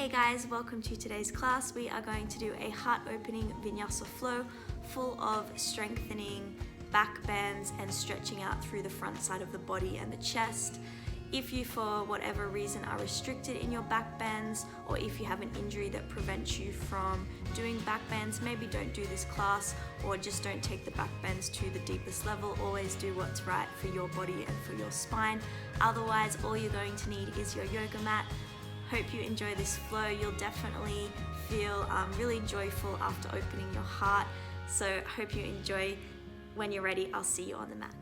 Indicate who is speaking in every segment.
Speaker 1: Hey guys, welcome to today's class. We are going to do a heart-opening Vinyasa Flow full of strengthening back bends and stretching out through the front side of the body and the chest. If you, for whatever reason, are restricted in your back bends, or if you have an injury that prevents you from doing back bends, maybe don't do this class, or just don't take the back bends to the deepest level. Always do what's right for your body and for your spine. Otherwise, all you're going to need is your yoga mat. Hope you enjoy this flow. You'll definitely feel really joyful after opening your heart. So hope you enjoy. When you're ready, I'll see you on the mat.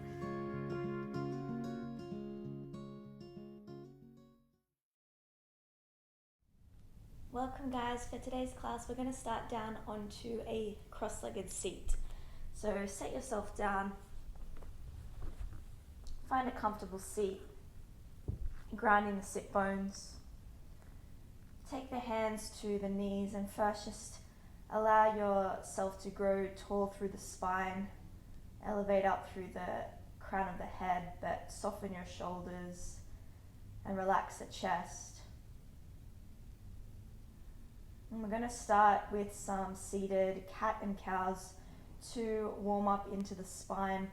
Speaker 1: Welcome guys. For today's class, we're going to start down onto a cross-legged seat. So set yourself down, find a comfortable seat, grounding the sit bones. Take the hands to the knees and first just allow yourself to grow tall through the spine, elevate up through the crown of the head, but soften your shoulders and relax the chest. And we're going to start with some seated cat and cows to warm up into the spine.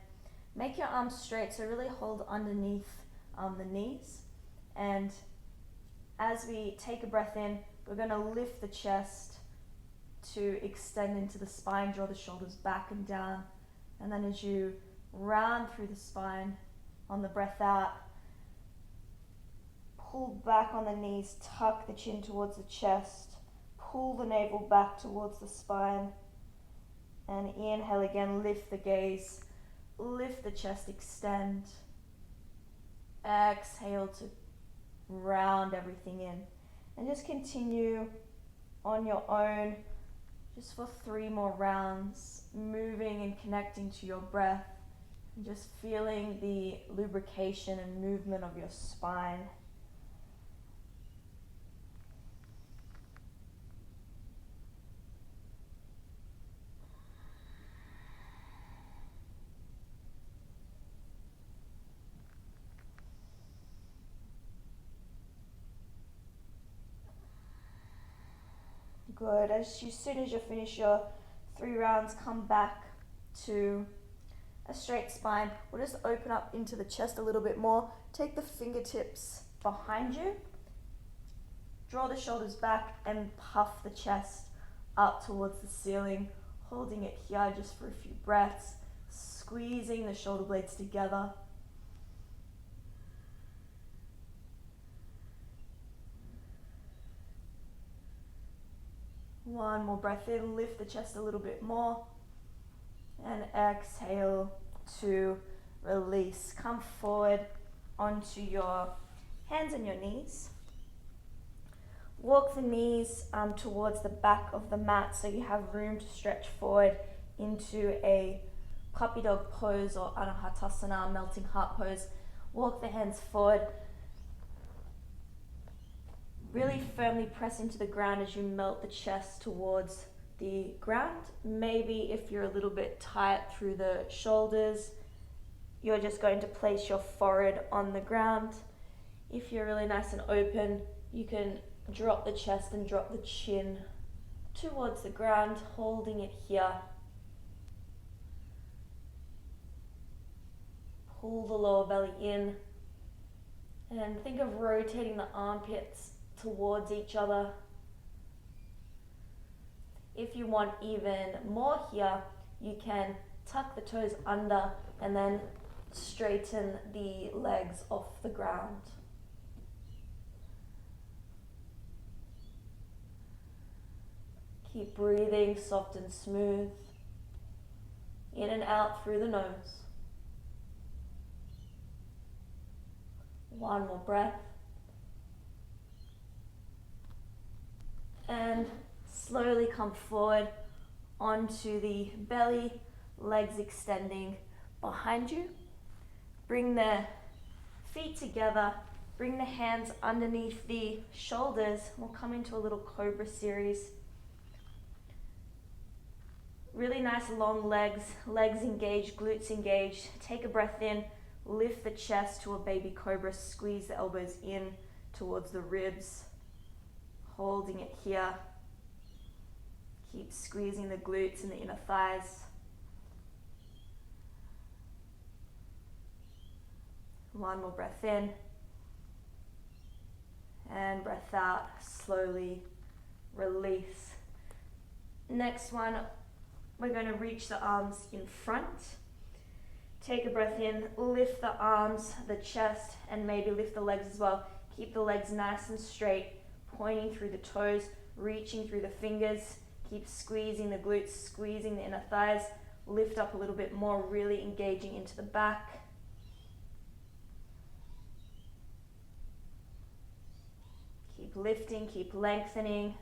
Speaker 1: Make your arms straight, so really hold underneath the knees, and as we take a breath in, we're going to lift the chest to extend into the spine, draw the shoulders back and down. And then as you round through the spine on the breath out, pull back on the knees, tuck the chin towards the chest, pull the navel back towards the spine. And inhale again, lift the gaze, lift the chest, extend. Exhale to round everything in, and just continue on your own just for 3 more rounds, moving and connecting to your breath and just feeling the lubrication and movement of your spine. Good. As soon as you finish your 3 rounds, come back to a straight spine. We'll just open up into the chest a little bit more. Take the fingertips behind you. Draw the shoulders back and puff the chest up towards the ceiling. Holding it here just for a few breaths. Squeezing the shoulder blades together. One more breath in, lift the chest a little bit more, and exhale to release. Come forward onto your hands and your knees. Walk the knees towards the back of the mat so you have room to stretch forward into a puppy dog pose or Asana, melting heart pose. Walk the hands forward. Really firmly press into the ground as you melt the chest towards the ground. Maybe if you're a little bit tight through the shoulders, you're just going to place your forehead on the ground. If you're really nice and open, you can drop the chest and drop the chin towards the ground, holding it here. Pull the lower belly in, and think of rotating the armpits towards each other. If you want even more here, you can tuck the toes under and then straighten the legs off the ground. Keep breathing soft and smooth, in and out through the nose. One more breath. And slowly come forward onto the belly, legs extending behind you. Bring the feet together, bring the hands underneath the shoulders. We'll come into a little Cobra series. Really nice long legs, legs engaged, glutes engaged. Take a breath in, lift the chest to a baby cobra, squeeze the elbows in towards the ribs. Holding it here. Keep squeezing the glutes and the inner thighs. One more breath in. And breath out. Slowly release. Next one, we're going to reach the arms in front. Take a breath in, lift the arms, the chest, and maybe lift the legs as well. Keep the legs nice and straight, pointing through the toes, reaching through the fingers. Keep squeezing the glutes, squeezing the inner thighs. Lift up a little bit more, really engaging into the back. Keep lifting, keep lengthening.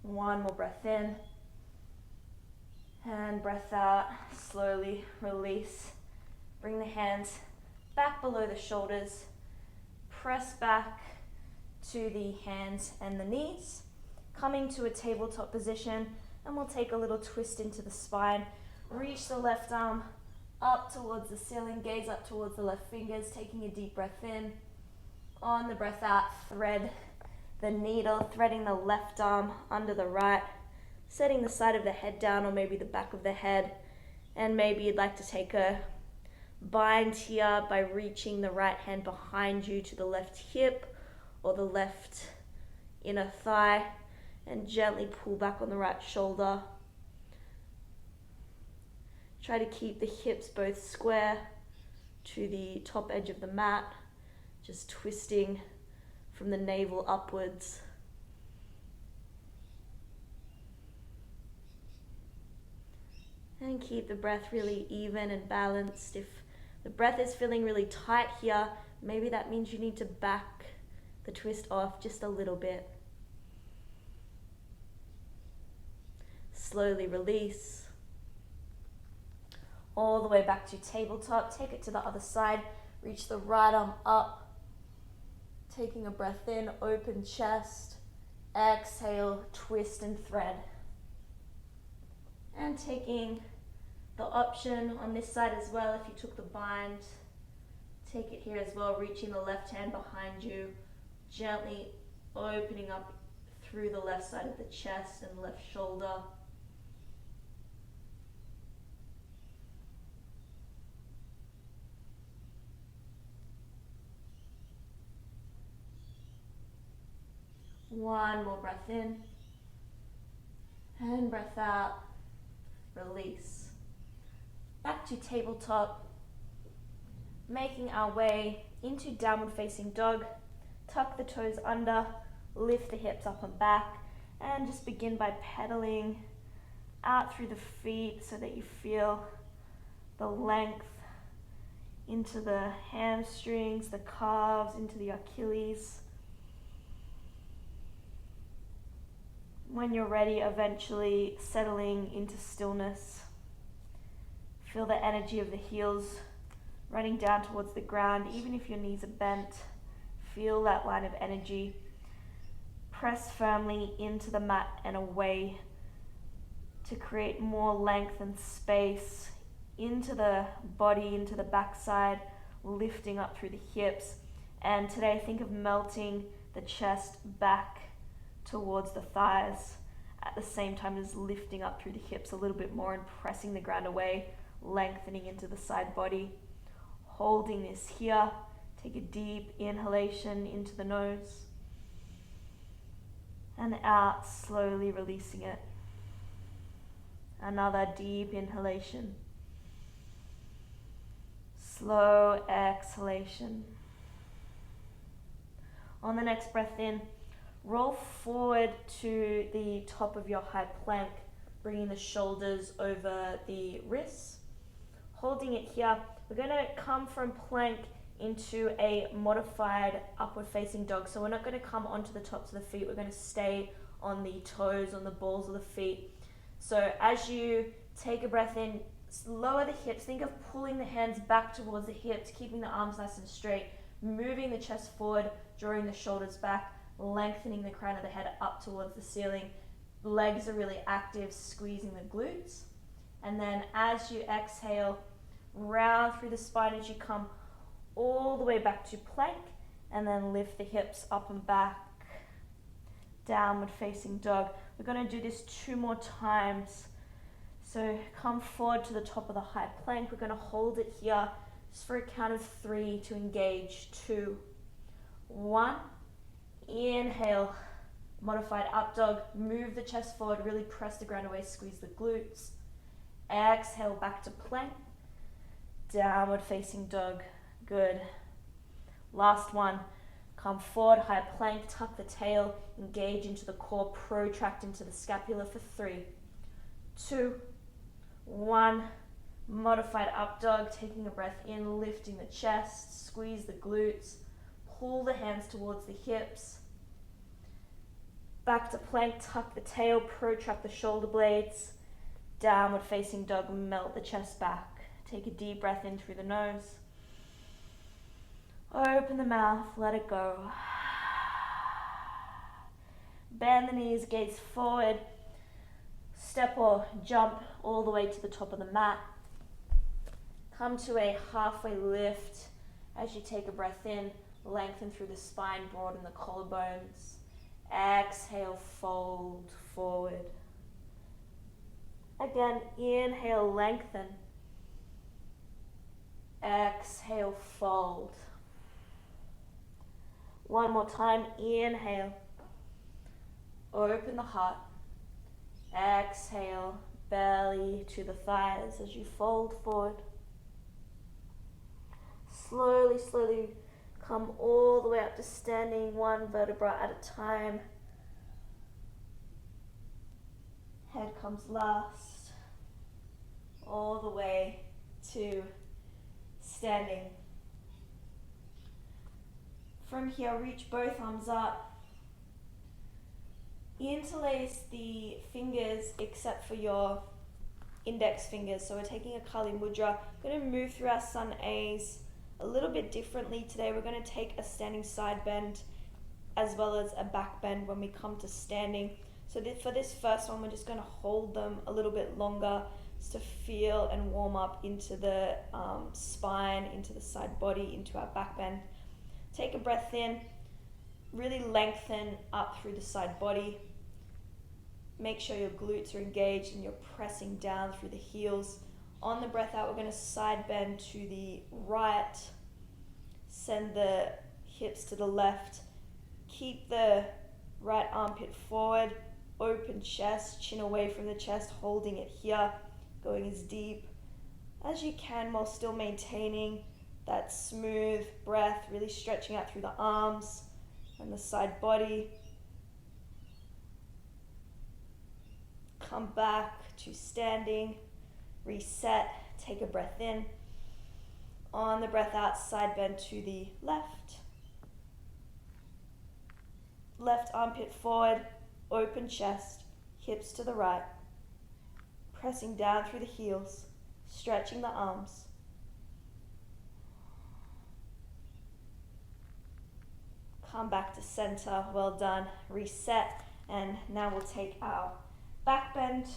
Speaker 1: One more breath in. And breath out, slowly release. Bring the hands back below the shoulders. Press back to the hands and the knees. Coming to a tabletop position, and we'll take a little twist into the spine. Reach the left arm up towards the ceiling, gaze up towards the left fingers, taking a deep breath in. On the breath out, thread the needle, threading the left arm under the right, setting the side of the head down or maybe the back of the head. And maybe you'd like to take a bind here by reaching the right hand behind you to the left hip or the left inner thigh, and gently pull back on the right shoulder. Try to keep the hips both square to the top edge of the mat, just twisting from the navel upwards. And keep the breath really even and balanced. If the breath is feeling really tight here, maybe that means you need to back the twist off just a little bit. Slowly release. All the way back to tabletop. Take it to the other side. Reach the right arm up. Taking a breath in, open chest. Exhale, twist and thread. And taking the option on this side as well, if you took the bind, take it here as well, reaching the left hand behind you, gently opening up through the left side of the chest and left shoulder. One more breath in, and breath out, release. Back to tabletop, making our way into downward facing dog. Tuck the toes under, lift the hips up and back, and just begin by pedaling out through the feet so that you feel the length into the hamstrings, the calves, into the Achilles. When you're ready, eventually settling into stillness. Feel the energy of the heels running down towards the ground, even if your knees are bent. Feel that line of energy. Press firmly into the mat and away to create more length and space into the body, into the backside, lifting up through the hips. And today, think of melting the chest back towards the thighs at the same time as lifting up through the hips a little bit more and pressing the ground away, lengthening into the side body. Holding this here, take a deep inhalation into the nose and out, slowly releasing it. Another deep inhalation, slow exhalation. On the next breath in, roll forward to the top of your high plank, bringing the shoulders over the wrists. Holding it here, we're going to come from plank into a modified upward facing dog. So we're not going to come onto the tops of the feet, we're going to stay on the toes, on the balls of the feet. So as you take a breath in, lower the hips, think of pulling the hands back towards the hips, keeping the arms nice and straight, moving the chest forward, drawing the shoulders back, lengthening the crown of the head up towards the ceiling. Legs are really active, squeezing the glutes. And then as you exhale, round through the spine as you come all the way back to plank, and then lift the hips up and back, downward facing dog. We're going to do this 2 more times. So come forward to the top of the high plank. We're going to hold it here just for a count of 3 to engage. 2, 1. Inhale, modified up dog. Move the chest forward, really press the ground away, squeeze the glutes. Exhale, back to plank. Downward facing dog. Good. Last one. Come forward, high plank, tuck the tail, engage into the core, protract into the scapula for 3, 2, 1. Modified up dog, taking a breath in, lifting the chest, squeeze the glutes, pull the hands towards the hips. Back to plank, tuck the tail, protract the shoulder blades. Downward facing dog, melt the chest back. Take a deep breath in through the nose. Open the mouth, let it go. Bend the knees, gaze forward. Step or jump all the way to the top of the mat. Come to a halfway lift as you take a breath in. Lengthen through the spine, broaden the collarbones. Exhale, fold forward. Again, inhale, lengthen. Exhale, fold. One more time, inhale. Open the heart. Exhale, belly to the thighs as you fold forward. Slowly, slowly come all the way up to standing, 1 vertebra at a time. Head comes last, all the way to standing. From here, reach both arms up. Interlace the fingers except for your index fingers. So we're taking a Kali Mudra. We're going to move through our Sun A's a little bit differently today. We're going to take a standing side bend as well as a back bend when we come to standing. So for this first one, we're just going to hold them a little bit longer just to feel and warm up into the spine, into the side body, into our back bend. Take a breath in, really lengthen up through the side body. Make sure your glutes are engaged and you're pressing down through the heels. On the breath out, we're going to side bend to the right. Send the hips to the left. Keep the right armpit forward. Open chest, chin away from the chest, holding it here. Going as deep as you can while still maintaining that smooth breath, really stretching out through the arms and the side body. Come back to standing, reset, take a breath in. On the breath out, side bend to the left. Left armpit forward, open chest, hips to the right. Pressing down through the heels, stretching the arms. Come back to center, well done. Reset, and now we'll take our back bend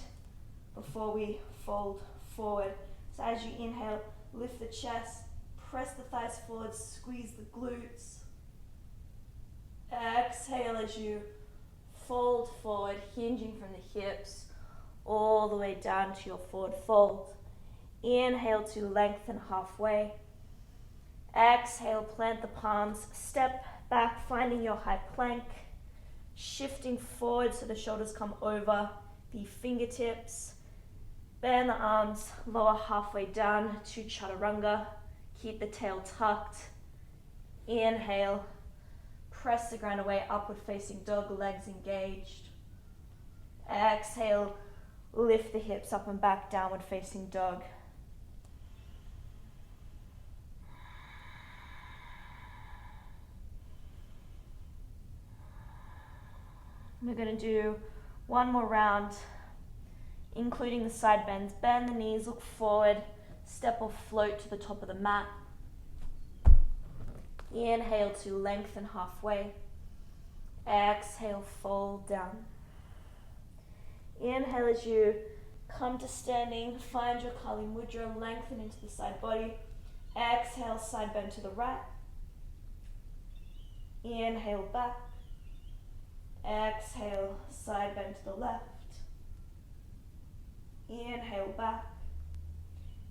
Speaker 1: before we fold forward. So as you inhale, lift the chest, press the thighs forward, squeeze the glutes. Exhale as you fold forward, hinging from the hips all the way down to your forward fold. Inhale to lengthen halfway. Exhale, plant the palms, step back, finding your high plank, shifting forward so the shoulders come over the fingertips. Bend the arms, lower halfway down to chaturanga. Keep the tail tucked. Inhale, press the ground away, upward facing dog, legs engaged. Exhale, lift the hips up and back, downward facing dog. We're going to do one more round, including the side bends. Bend the knees, look forward, step or float to the top of the mat. Inhale to lengthen halfway. Exhale, fold down. Inhale as you come to standing, find your Kali Mudra, lengthen into the side body. Exhale, side bend to the right. Inhale back. Exhale, side bend to the left. Inhale, back.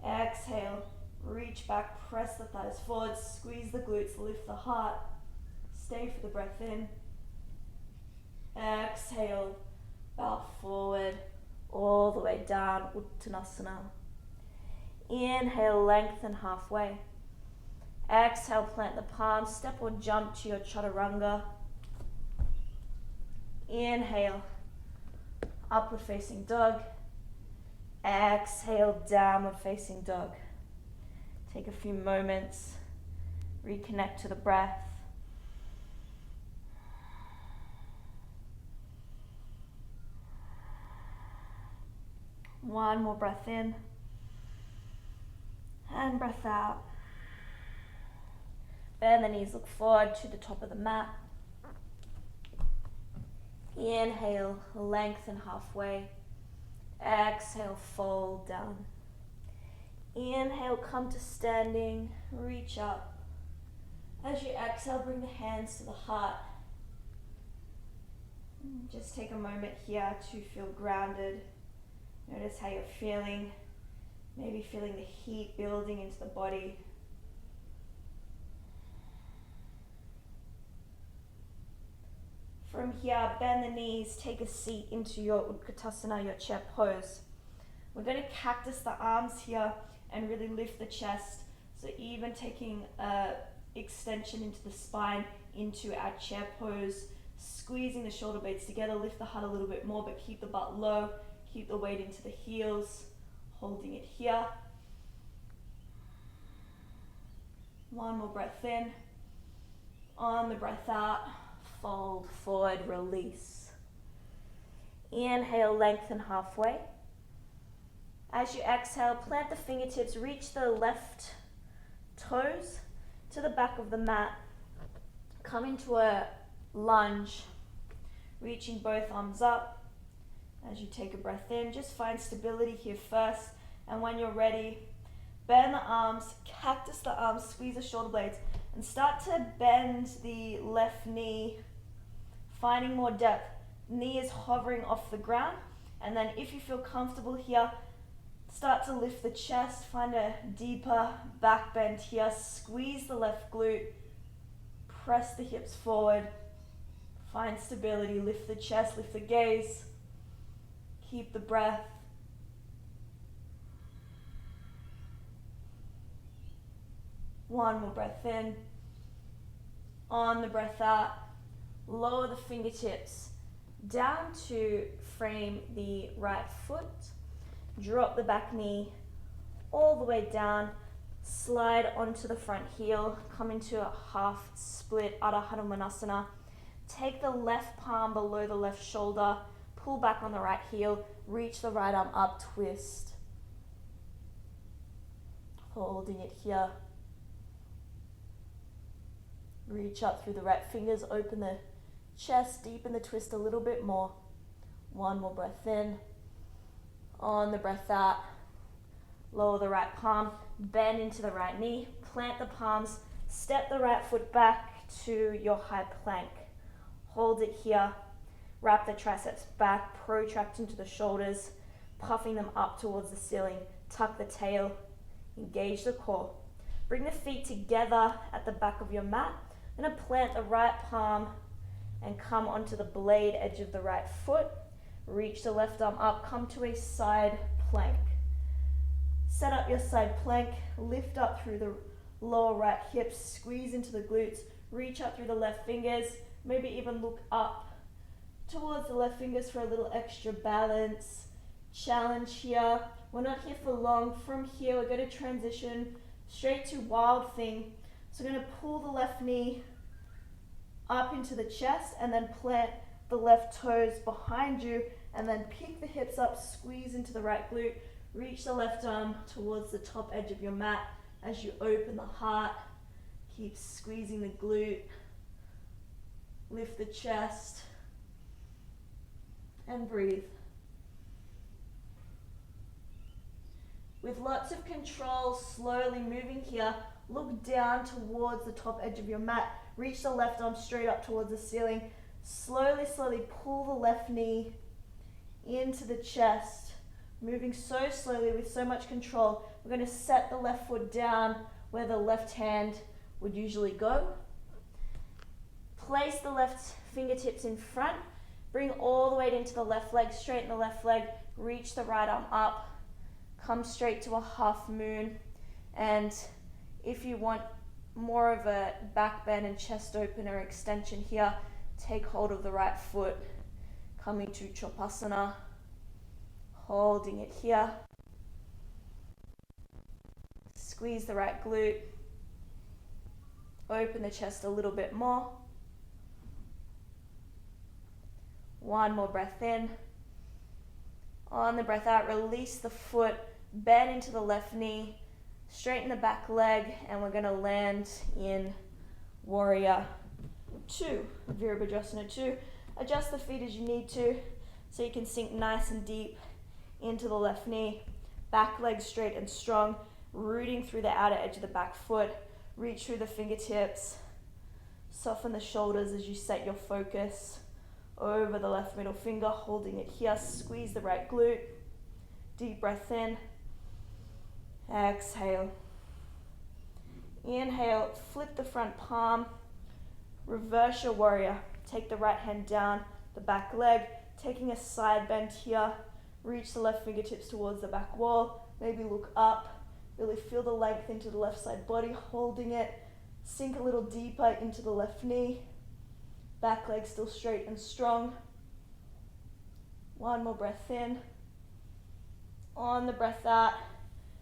Speaker 1: Exhale, reach back, press the thighs forward, squeeze the glutes, lift the heart. Stay for the breath in. Exhale, bow forward, all the way down, Uttanasana. Inhale, lengthen halfway. Exhale, plant the palms, step or jump to your chaturanga. Inhale, upward facing dog. Exhale, downward facing dog. Take a few moments, reconnect to the breath. One more breath in and breath out. Bend the knees, look forward to the top of the mat. Inhale, lengthen halfway. Exhale, fold down. Inhale, come to standing, reach up. As you exhale, bring the hands to the heart. Just take a moment here to feel grounded. Notice how you're feeling. Maybe feeling the heat building into the body. From here, bend the knees, take a seat into your Utkatasana, your chair pose. We're going to cactus the arms here and really lift the chest. So even taking extension into the spine, into our chair pose, squeezing the shoulder blades together, lift the heart a little bit more, but keep the butt low, keep the weight into the heels, holding it here. One more breath in. On the breath out, fold forward, release. Inhale, lengthen halfway. As you exhale, plant the fingertips, reach the left toes to the back of the mat. Come into a lunge, reaching both arms up. As you take a breath in, just find stability here first. And when you're ready, bend the arms, cactus the arms, squeeze the shoulder blades, and start to bend the left knee, finding more depth. Knee is hovering off the ground. And then if you feel comfortable here, start to lift the chest, find a deeper back bend here, squeeze the left glute, press the hips forward, find stability, lift the chest, lift the gaze, keep the breath. One more breath in. On the breath out, lower the fingertips down to frame the right foot. Drop the back knee all the way down. Slide onto the front heel. Come into a half split Adho Hanumanasana. Take the left palm below the left shoulder. Pull back on the right heel. Reach the right arm up. Twist. Holding it here. Reach up through the right fingers. Open the chest. Deepen the twist a little bit more. One more breath in. On the breath out, lower the right palm, bend into the right knee, plant the palms, step the right foot back to your high plank. Hold it here, wrap the triceps back, protract into the shoulders, puffing them up towards the ceiling. Tuck the tail, engage the core. Bring the feet together at the back of your mat. I'm going to plant the right palm and come onto the blade edge of the right foot. Reach the left arm up, come to a side plank. Set up your side plank, lift up through the lower right hips, squeeze into the glutes, reach up through the left fingers, maybe even look up towards the left fingers for a little extra balance. Challenge here. We're not here for long. From here, we're going to transition straight to Wild Thing. So we're going to pull the left knee up into the chest and then plant the left toes behind you, and then pick the hips up, squeeze into the right glute, reach the left arm towards the top edge of your mat. As you open the heart, keep squeezing the glute, lift the chest, and breathe. With lots of control, slowly moving here, look down towards the top edge of your mat, reach the left arm straight up towards the ceiling, Slowly, slowly pull the left knee into the chest, moving so slowly with so much control. We're going to set the left foot down where the left hand would usually go. Place the left fingertips in front. Bring all the weight into the left leg, straighten the left leg, reach the right arm up, come straight to a half moon. And if you want more of a back bend and chest opener extension here, take hold of the right foot, coming to Chopasana, holding it here. Squeeze the right glute, open the chest a little bit more. One more breath in. On the breath out, release the foot, bend into the left knee, straighten the back leg, and we're going to land in Warrior 2, Virabhadrasana 2. Adjust the feet as you need to so you can sink nice and deep into the left knee. Back leg straight and strong, rooting through the outer edge of the back foot. Reach through the fingertips. Soften the shoulders as you set your focus over the left middle finger, holding it here. Squeeze the right glute. Deep breath in. Exhale. Inhale, flip the front palm. Reverse your warrior. Take the right hand down the back leg, taking a side bend here. Reach the left fingertips towards the back wall. Maybe look up. Really feel the length into the left side body, holding it. Sink a little deeper into the left knee. Back leg still straight and strong. One more breath in. On the breath out,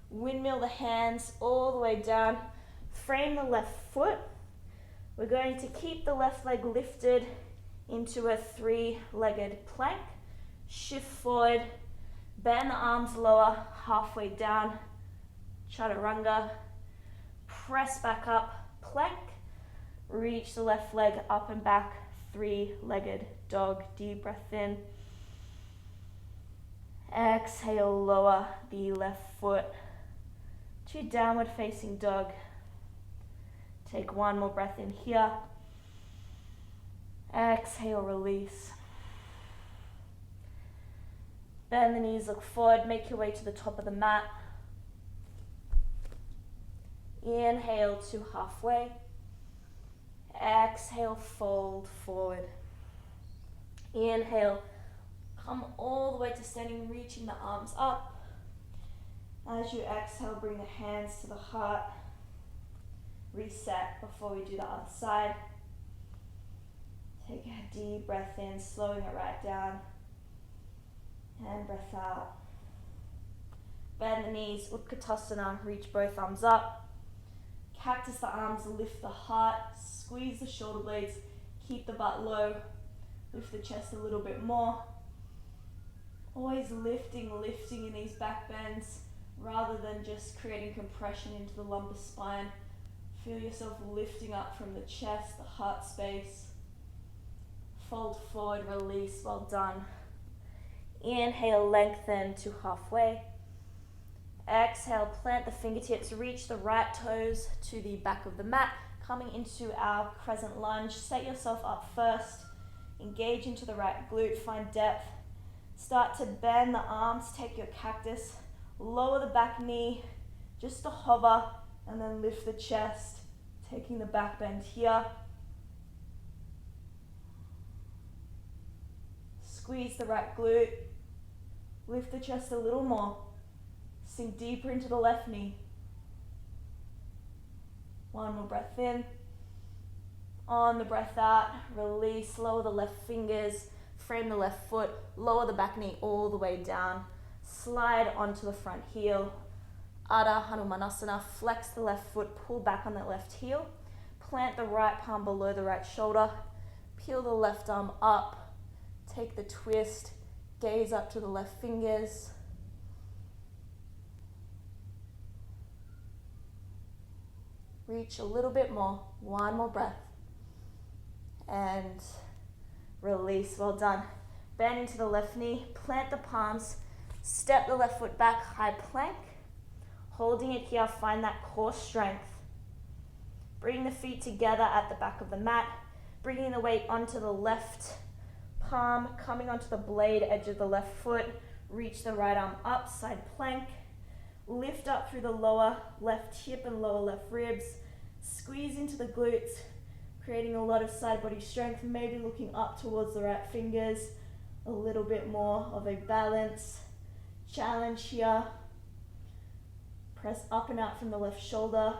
Speaker 1: windmill the hands all the way down. Frame the left foot. We're going to keep the left leg lifted into a three-legged plank. Shift forward, bend the arms lower, halfway down. Chaturanga. Press back up, plank. Reach the left leg up and back, three-legged dog. Deep breath in. Exhale, lower the left foot to downward facing dog. Take one more breath in here. Exhale, release. Bend the knees, look forward, make your way to the top of the mat. Inhale to halfway. Exhale, fold forward. Inhale, come all the way to standing, reaching the arms up. As you exhale, bring the hands to the heart. Reset before we do the other side. Take a deep breath in, slowing it right down. And breath out. Bend the knees, Utkatasana, reach both arms up. Cactus the arms, lift the heart, squeeze the shoulder blades, keep the butt low, lift the chest a little bit more. Always lifting in these back bends rather than just creating compression into the lumbar spine. Feel yourself lifting up from the chest, the heart space. Fold forward, release, well done. Inhale, lengthen to halfway. Exhale, plant the fingertips, reach the right toes to the back of the mat, coming into our crescent lunge. Set yourself up first, engage into the right glute, find depth. Start to bend the arms, take your cactus, lower the back knee, just to hover, and then lift the chest, taking the back bend here. Squeeze the right glute, lift the chest a little more. Sink deeper into the left knee. One more breath in. On the breath out, release, lower the left fingers, frame the left foot, lower the back knee all the way down. Slide onto the front heel. Adha Hanumanasana, flex the left foot, pull back on that left heel. Plant the right palm below the right shoulder. Peel the left arm up. Take the twist, gaze up to the left fingers. Reach a little bit more, one more breath. And release, well done. Bend into the left knee, plant the palms, step the left foot back, high plank. Holding it here, find that core strength. Bring the feet together at the back of the mat. bringing the weight onto the left palm, coming onto the blade edge of the left foot, reach the right arm up, side plank, lift up through the lower left hip and lower left ribs, squeeze into the glutes, creating a lot of side body strength, maybe looking up towards the right fingers, a little bit more of a balance. Challenge here. Press up and out from the left shoulder.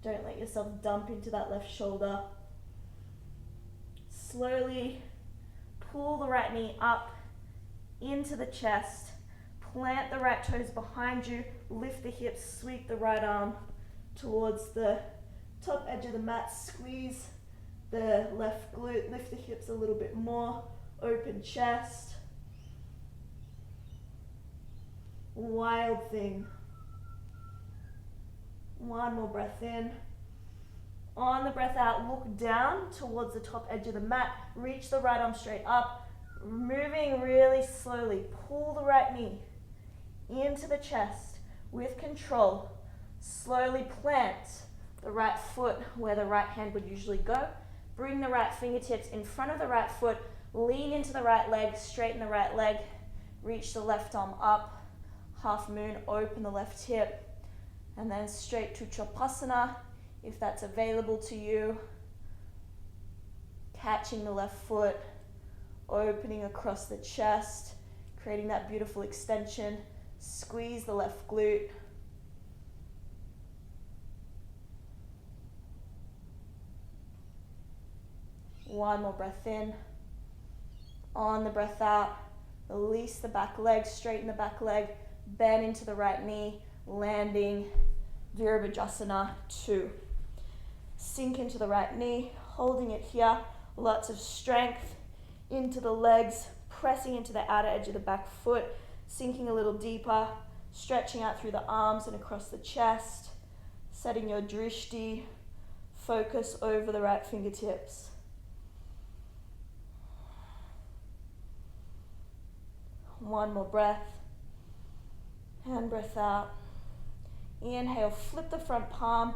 Speaker 1: Don't let yourself dump into that left shoulder. Slowly pull the right knee up into the chest. Plant the right toes behind you. Lift the hips, sweep the right arm towards the top edge of the mat. Squeeze the left glute. Lift the hips a little bit more. Open chest. Wild thing. One more breath in. On the breath out, look down towards the top edge of the mat. Reach the right arm straight up. Moving really slowly. Pull the right knee into the chest with control. Slowly plant the right foot where the right hand would usually go. Bring the right fingertips in front of the right foot. Lean into the right leg. Straighten the right leg. Reach the left arm up. Half moon, open the left hip. And then straight to Chopasana, if that's available to you. Catching the left foot, opening across the chest, creating that beautiful extension. Squeeze the left glute. One more breath in. On the breath out, release the back leg, straighten the back leg, bend into the right knee, landing Virabhadrasana 2. Sink into the right knee, holding it here, lots of strength into the legs, pressing into the outer edge of the back foot, sinking a little deeper, stretching out through the arms and across the chest, setting your drishti, focus over the right fingertips. One more breath. And breath out. Inhale, flip the front palm,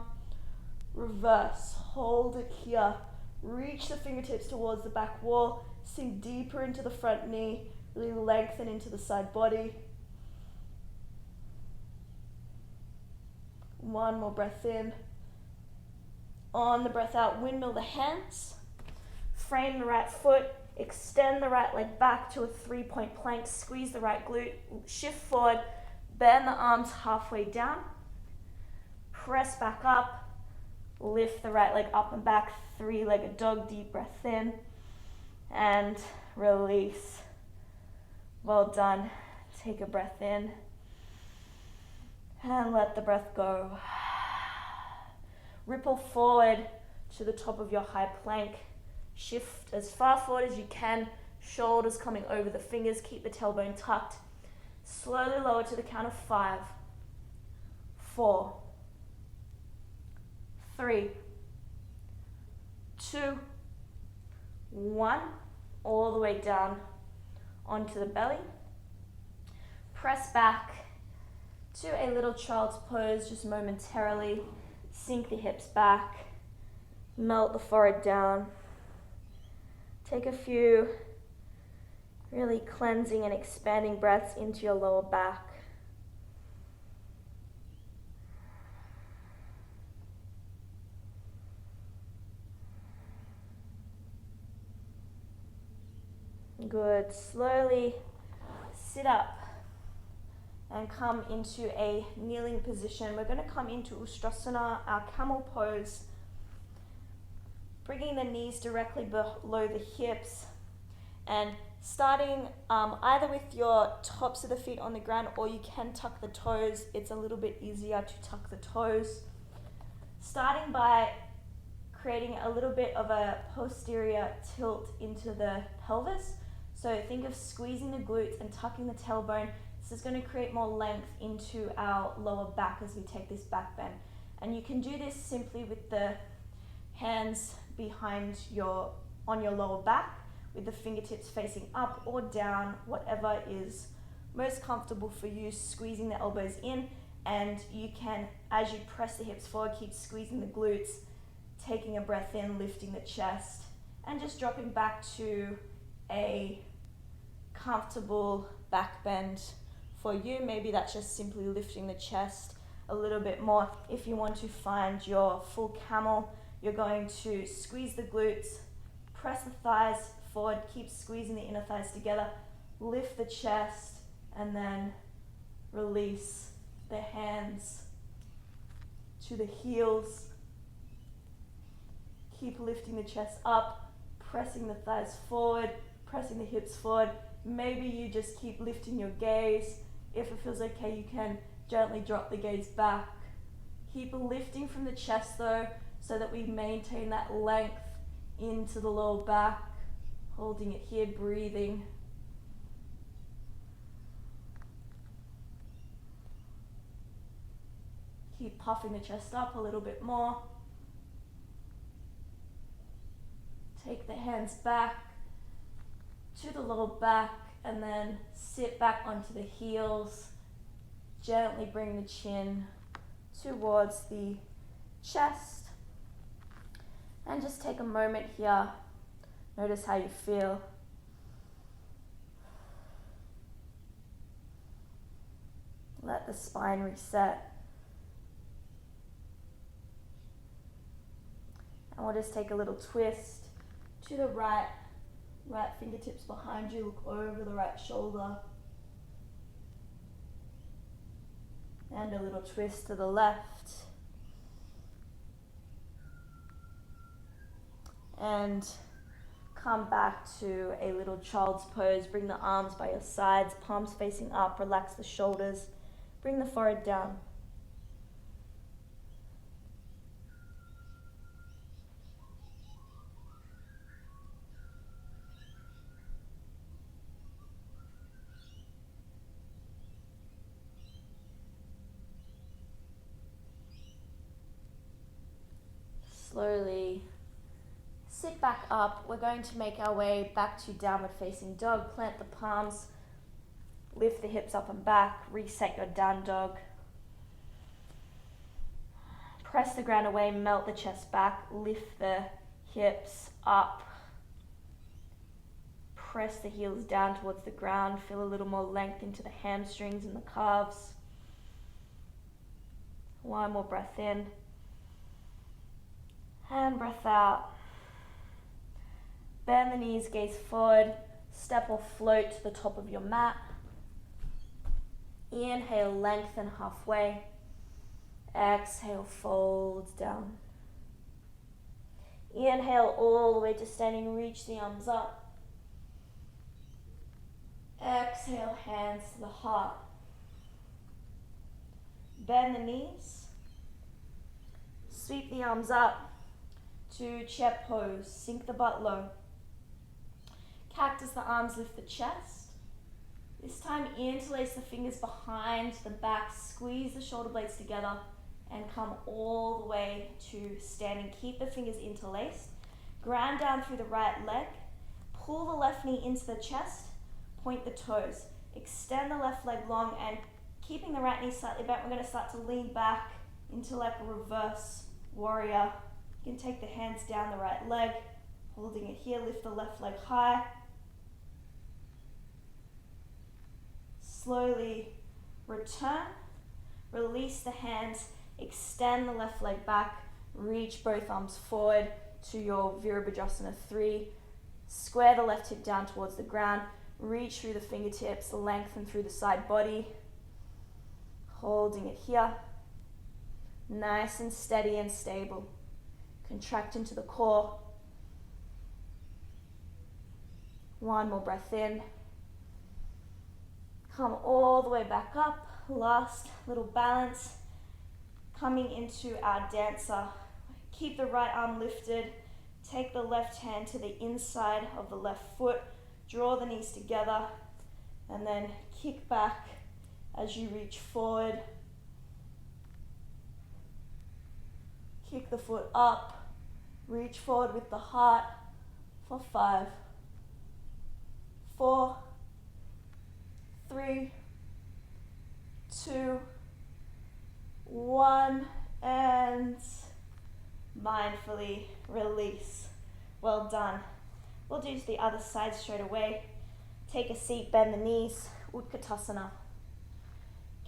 Speaker 1: reverse, hold it here. Reach the fingertips towards the back wall, sink deeper into the front knee, really lengthen into the side body. One more breath in. On the breath out, windmill the hands, frame the right foot, extend the right leg back to a 3-point plank, squeeze the right glute, shift forward, bend the arms halfway down, press back up, lift the right leg up and back, 3-legged dog, deep breath in, and release. Well done. Take a breath in, and let the breath go. Ripple forward to the top of your high plank. Shift as far forward as you can, shoulders coming over the fingers, keep the tailbone tucked. Slowly lower to the count of 5, 4, 3, 2, 1. All the way down onto the belly. Press back to a little child's pose just momentarily. Sink the hips back. Melt the forehead down. Take a few really cleansing and expanding breaths into your lower back. Good. Slowly sit up and come into a kneeling position. We're going to come into Ustrasana, our camel pose, bringing the knees directly below the hips and starting either with your tops of the feet on the ground, or you can tuck the toes. It's a little bit easier to tuck the toes. Starting by creating a little bit of a posterior tilt into the pelvis. So think of squeezing the glutes and tucking the tailbone. This is going to create more length into our lower back as we take this back bend. And you can do this simply with the hands behind on your lower back, with the fingertips facing up or down, whatever is most comfortable for you, squeezing the elbows in. And you can, as you press the hips forward, keep squeezing the glutes, taking a breath in, lifting the chest, and just dropping back to a comfortable back bend for you. Maybe that's just simply lifting the chest a little bit more. If you want to find your full camel, you're going to squeeze the glutes, press the thighs forward, keep squeezing the inner thighs together, lift the chest, and then release the hands to the heels. Keep lifting the chest up, pressing the thighs forward, pressing the hips forward. Maybe you just keep lifting your gaze. If it feels okay, you can gently drop the gaze back. Keep lifting from the chest though, so that we maintain that length into the lower back. Holding it here, breathing. Keep puffing the chest up a little bit more. Take the hands back to the lower back and then sit back onto the heels. Gently bring the chin towards the chest. And just take a moment here. Notice how you feel. Let the spine reset. And we'll just take a little twist to the right. Right fingertips behind you, look over the right shoulder. And a little twist to the left. And come back to a little child's pose. Bring the arms by your sides, palms facing up, relax the shoulders. Bring the forehead down. Slowly sit back up. We're going to make our way back to downward facing dog. Plant the palms, lift the hips up and back, reset your down dog. Press the ground away, melt the chest back, lift the hips up. Press the heels down towards the ground, feel a little more length into the hamstrings and the calves. One more breath in. And breath out. Bend the knees, gaze forward, step or float to the top of your mat. Inhale, lengthen halfway. Exhale, fold down. Inhale all the way to standing, reach the arms up. Exhale, hands to the heart. Bend the knees. Sweep the arms up to chair pose. Sink the butt low. Cactus the arms, lift the chest. This time interlace the fingers behind the back, squeeze the shoulder blades together and come all the way to standing. Keep the fingers interlaced. Ground down through the right leg. Pull the left knee into the chest. Point the toes. Extend the left leg long and keeping the right knee slightly bent, we're going to start to lean back into like a reverse warrior. You can take the hands down the right leg, holding it here, lift the left leg high. Slowly return, release the hands, extend the left leg back, reach both arms forward to your Virabhadrasana 3. Square the left hip down towards the ground, reach through the fingertips, lengthen through the side body. Holding it here, nice and steady and stable. Contract into the core. One more breath in. Come all the way back up. Last little balance. Coming into our dancer. Keep the right arm lifted. Take the left hand to the inside of the left foot. Draw the knees together. And then kick back as you reach forward. Kick the foot up. Reach forward with the heart for 5, 4, 3, 2, 1, and mindfully release. Well done. We'll do the other side straight away. Take a seat, bend the knees, Utkatasana.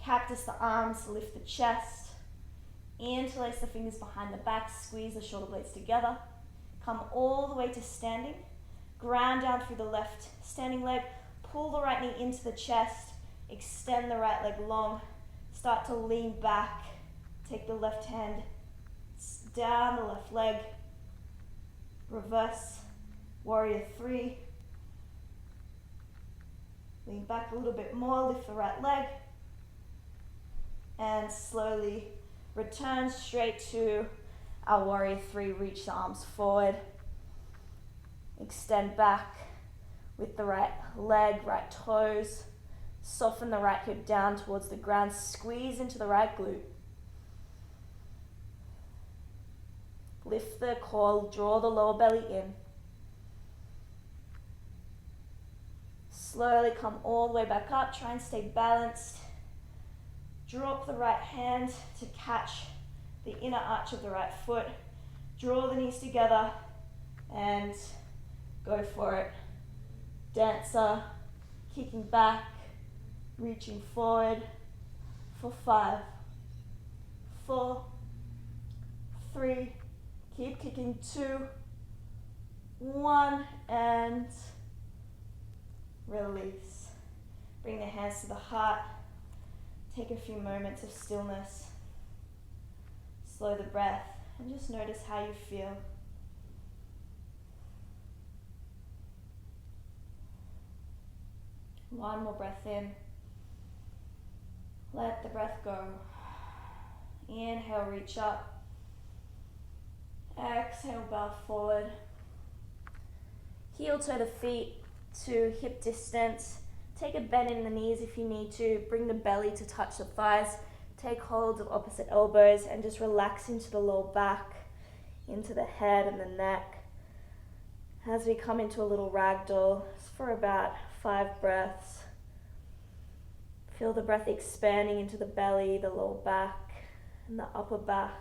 Speaker 1: Cactus the arms, lift the chest. Interlace the fingers behind the back, squeeze the shoulder blades together. Come all the way to standing. Ground down through the left standing leg. Pull the right knee into the chest. Extend the right leg long. Start to lean back. Take the left hand down the left leg. Reverse warrior 3. Lean back a little bit more, lift the right leg. And slowly return straight to our warrior 3. Reach the arms forward. Extend back with the right leg, right toes. Soften the right hip down towards the ground. Squeeze into the right glute. Lift the core, draw the lower belly in. Slowly come all the way back up. Try and stay balanced. Drop the right hand to catch the inner arch of the right foot. Draw the knees together and go for it. Dancer, kicking back, reaching forward for 5, 4, 3, keep kicking, 2, 1, and release. Bring the hands to the heart. Take a few moments of stillness. Slow the breath and just notice how you feel. One more breath in. Let the breath go. Inhale, reach up. Exhale, bow forward. Heel toe the feet to hip distance. Take a bend in the knees if you need to. Bring the belly to touch the thighs. Take hold of opposite elbows and just relax into the lower back, into the head and the neck. As we come into a little ragdoll for about 5 breaths. Feel the breath expanding into the belly, the lower back, and the upper back.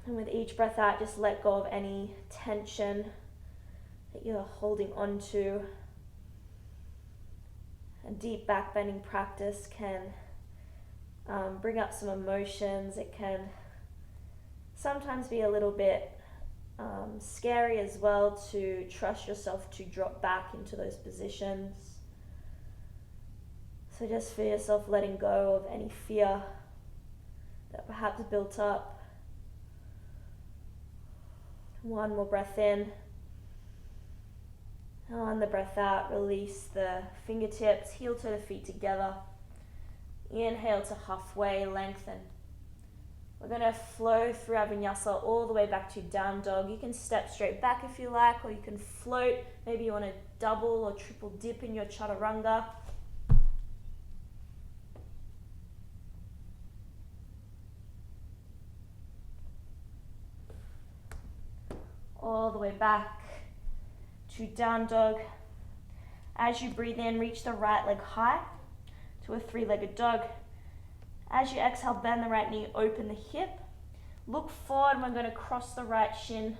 Speaker 1: And with each breath out, just let go of any tension that you're holding on to. A deep back bending practice can bring up some emotions. It can sometimes be a little bit scary as well to trust yourself to drop back into those positions. So just feel yourself letting go of any fear that perhaps built up. One more breath in. And on the breath out, release the fingertips, heel to the feet together. Inhale to halfway, lengthen. We're going to flow through our vinyasa all the way back to down dog. You can step straight back if you like, or you can float. Maybe you want to double or triple dip in your chaturanga. All the way back to down dog. As you breathe in, reach the right leg high to a 3-legged dog. As you exhale, bend the right knee, open the hip. Look forward, and we're going to cross the right shin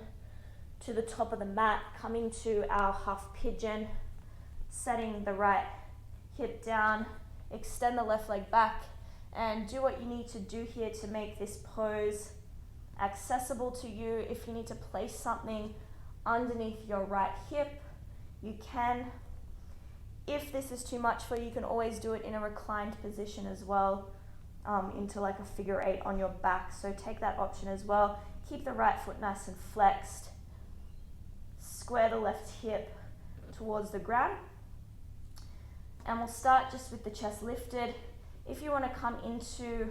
Speaker 1: to the top of the mat, coming to our half pigeon, setting the right hip down, extend the left leg back, and do what you need to do here to make this pose accessible to you. If you need to place something underneath your right hip, you can. If this is too much for you, you can always do it in a reclined position as well, into like a figure 8 on your back. So take that option as well. Keep the right foot nice and flexed. Square the left hip towards the ground. And we'll start just with the chest lifted. If you want to come into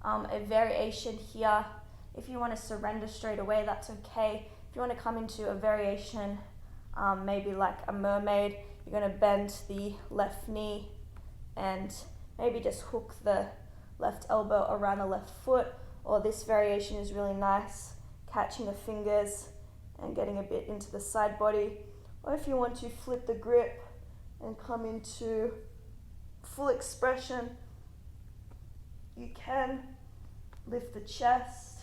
Speaker 1: a variation here, if you want to surrender straight away, that's okay. If you want to come into a variation, maybe like a mermaid, you're going to bend the left knee and maybe just hook the left elbow around the left foot. Or this variation is really nice, catching the fingers and getting a bit into the side body. Or if you want to flip the grip and come into full expression, you can lift the chest,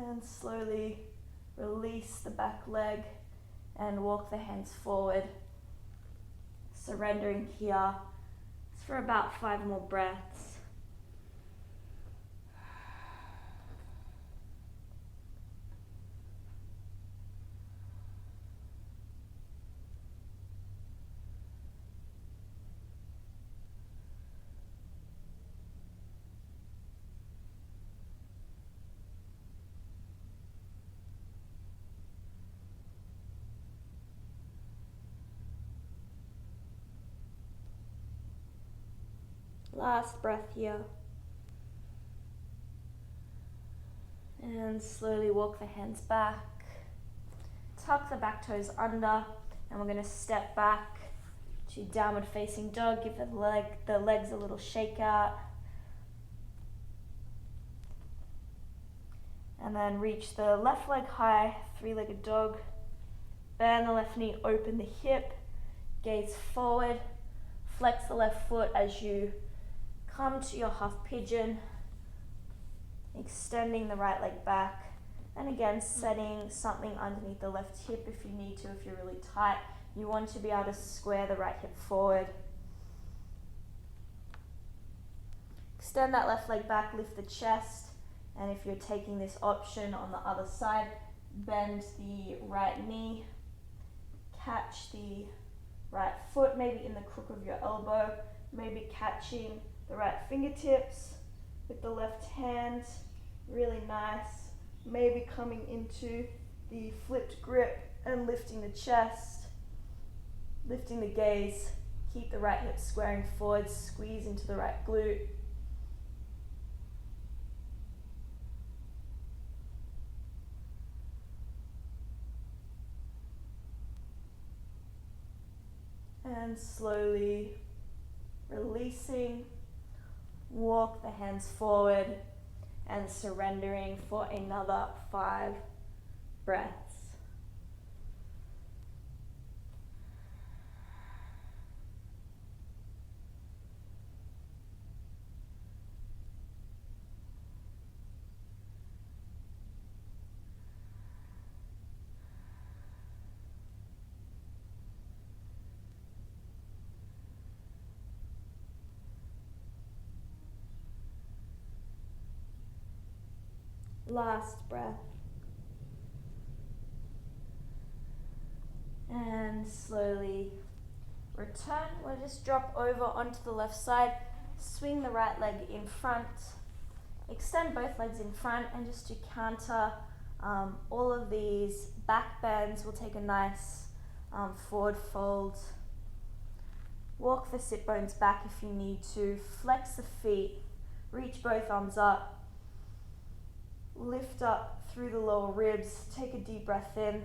Speaker 1: And slowly release the back leg and walk the hands forward. Surrendering here. It's for about 5 more breaths. Last breath here. And slowly walk the hands back. Tuck the back toes under, and we're going to step back to downward facing dog. Give the legs a little shake out. And then reach the left leg high, 3-legged dog. Bend the left knee, open the hip, gaze forward. Flex the left foot as you come to your half pigeon, extending the right leg back, and again setting something underneath the left hip if you need to. If you're really tight, you want to be able to square the right hip forward. Extend that left leg back, lift the chest, and if you're taking this option on the other side, bend the right knee, catch the right foot maybe in the crook of your elbow, maybe catching the right fingertips with the left hand, really nice. Maybe coming into the flipped grip and lifting the chest, lifting the gaze. Keep the right hip squaring forward, squeeze into the right glute. And slowly releasing. Walk the hands forward and surrendering for another 5 breaths. Last breath. And slowly return. We'll just drop over onto the left side. Swing the right leg in front. Extend both legs in front, and just to counter all of these back bends, we'll take a nice forward fold. Walk the sit bones back if you need to. Flex the feet. Reach both arms up. Lift up through the lower ribs. Take a deep breath in.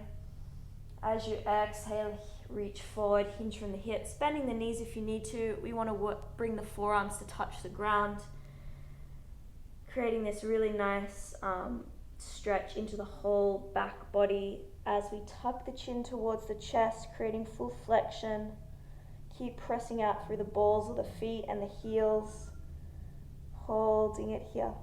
Speaker 1: As you exhale, reach forward, hinge from the hips, bending the knees if you need to. We want to bring the forearms to touch the ground, creating this really nice stretch into the whole back body as we tuck the chin towards the chest, creating full flexion. Keep pressing out through the balls of the feet and the heels, holding it here.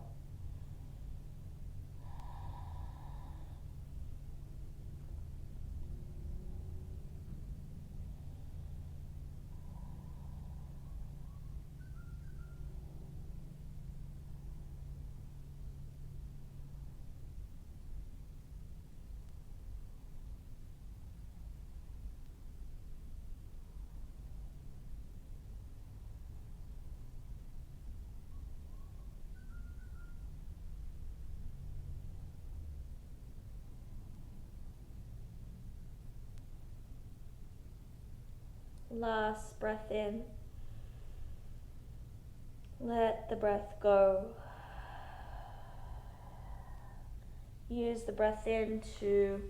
Speaker 1: Last breath in. Let the breath go. Use the breath in to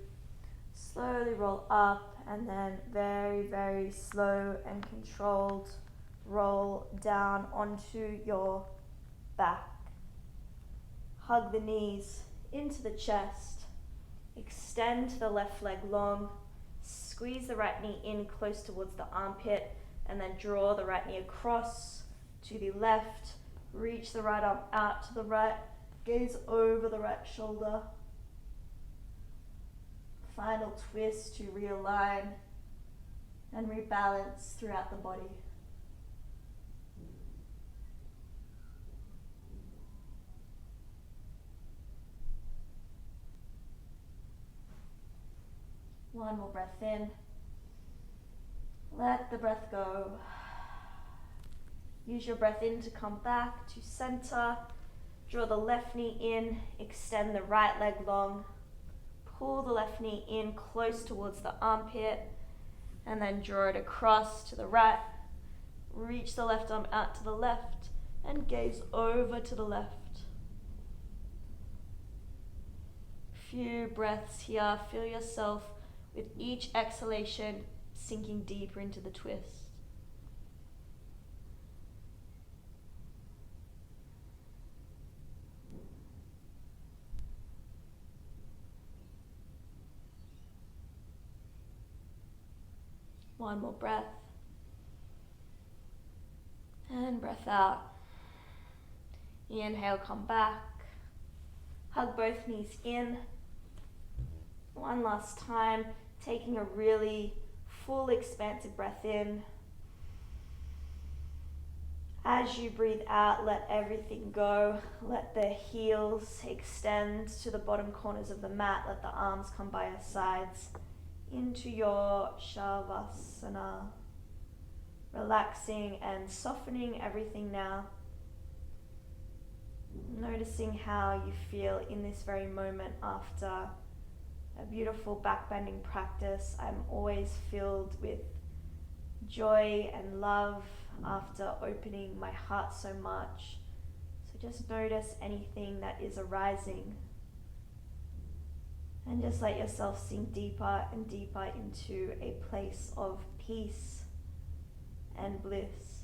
Speaker 1: slowly roll up, and then very, very slow and controlled roll down onto your back. Hug the knees into the chest. Extend the left leg long. Squeeze the right knee in close towards the armpit, and then draw the right knee across to the left. Reach the right arm out to the right. Gaze over the right shoulder. final twist to realign and rebalance throughout the body. One more breath in. Let the breath go. Use your breath in to come back to center. Draw the left knee in, extend the right leg long. Pull the left knee in close towards the armpit, and then draw it across to the right. Reach the left arm out to the left and gaze over to the left. Few breaths here. Feel yourself with each exhalation sinking deeper into the twist. One more breath. And breath out. Inhale, come back. Hug both knees in. One last time, taking a really full expansive breath in. As you breathe out, let everything go. Let the heels extend to the bottom corners of the mat. Let the arms come by your sides into your Shavasana. Relaxing and softening everything now. Noticing how you feel in this very moment after a beautiful backbending practice. I'm always filled with joy and love after opening my heart so much. So just notice anything that is arising. And just let yourself sink deeper and deeper into a place of peace and bliss.